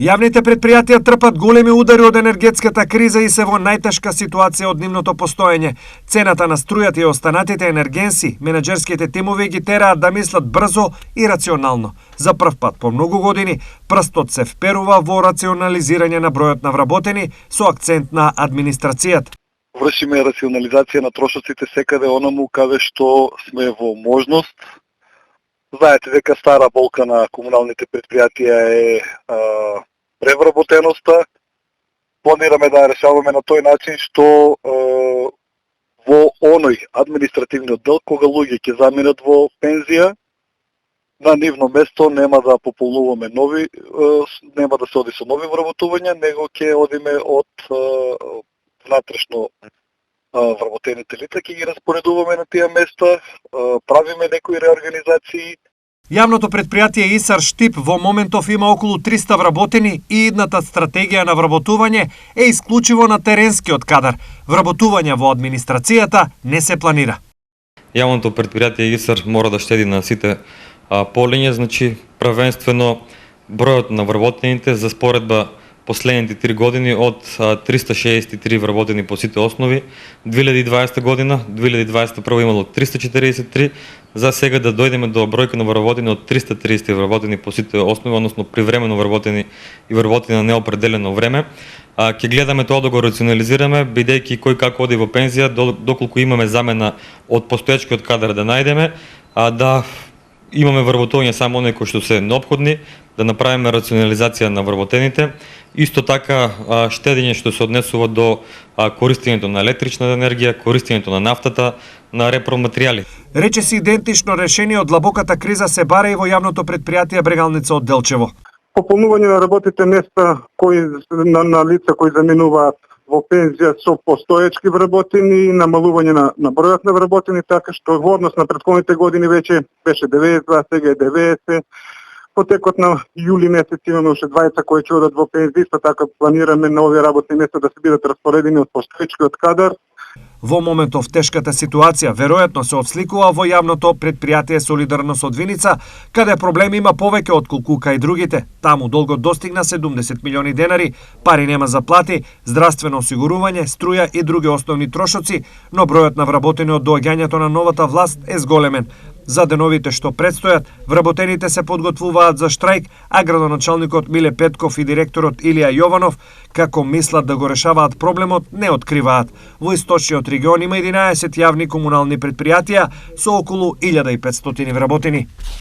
Јавните предпријатија трпат големи удари од енергетската криза и се во најтешка ситуација од нивното постоење. Цената на струјата и останатите енергенси, менаџерските тимови ги тераат да мислат брзо и рационално. За прв пат по многу години прстот се вперува во рационализирање на бројот на вработени со акцент на администрацијата. Вршиме рационализација на трошоците секаде онаму каде што сме во можност. Знаете дека стара болка на комуналните предпријатија е превработеноста. Планираме да ја решаваме на тој начин што во оној административниот дел, кога луѓе ќе заминат во пензија, на нивно место нема да пополнуваме нови, нема да се оди со нови вработувања, него ќе одиме од внатрешно вработените лица, ќе ги распоредуваме на тие места, правиме некои реорганизации. Јавното предпријатие Исар Штип во моментов има околу 300 вработени и идната стратегија на вработување е исклучиво на теренскиот кадар. Вработување во администрацијата не се планира. Јавното предпријатие Исар мора да штеди на сите полиња, значи првенствено бројот на вработените за споредба последните 3 години од 363 вработени по сите основи, 2020 година, 2021 имало 343, за сега да дојдеме до бројка на вработени од 330 вработени по сите основи, односно привремено вработени и вработени на неопределено време. Ќе гледаме тоа да го рационализираме, бидејќи кој како оди во пензија, доколку имаме замена од постоечкиот кадар да најдеме, да имаме вработување само оние кои што се неопходни, да направиме рационализација на вработените. Исто така штедење што се однесува до користењето на електрична енергија, користењето на нафтата, на репроматеријали. Речиси идентично решение од длабоката криза се бара и во јавното предпријатие Брегалница од Делчево. Пополнување на работните места на лица кои заминуваат во пензија со постоечки вработени, намалување на бројот на вработени, така што во однос на претходните години веќе беше 92, сега е 90. По текот на јули месец имаме уште 20 кои ќе одат во пензија, исто така планираме нови работни места да се бидат распоредени од постоечкиот кадар. Во моментов тешката ситуација веројатно се отсликува во јавното предпријатие Солидарност од Виница, каде проблеми има повеќе од Кулкука и другите. Таму долгот достигна 70 милиони денари, пари нема за плати, здравствено осигурување, струја и други основни трошоци, но бројот на вработени од доаѓањето на новата власт е зголемен. За деновите што предстојат, вработените се подготвуваат за штрајк, а градоначалникот Миле Петков и директорот Илија Јованов, како мислат да го решаваат проблемот, не откриваат. Во источниот регион има 11 јавни комунални предпријатија со околу 1500 вработени.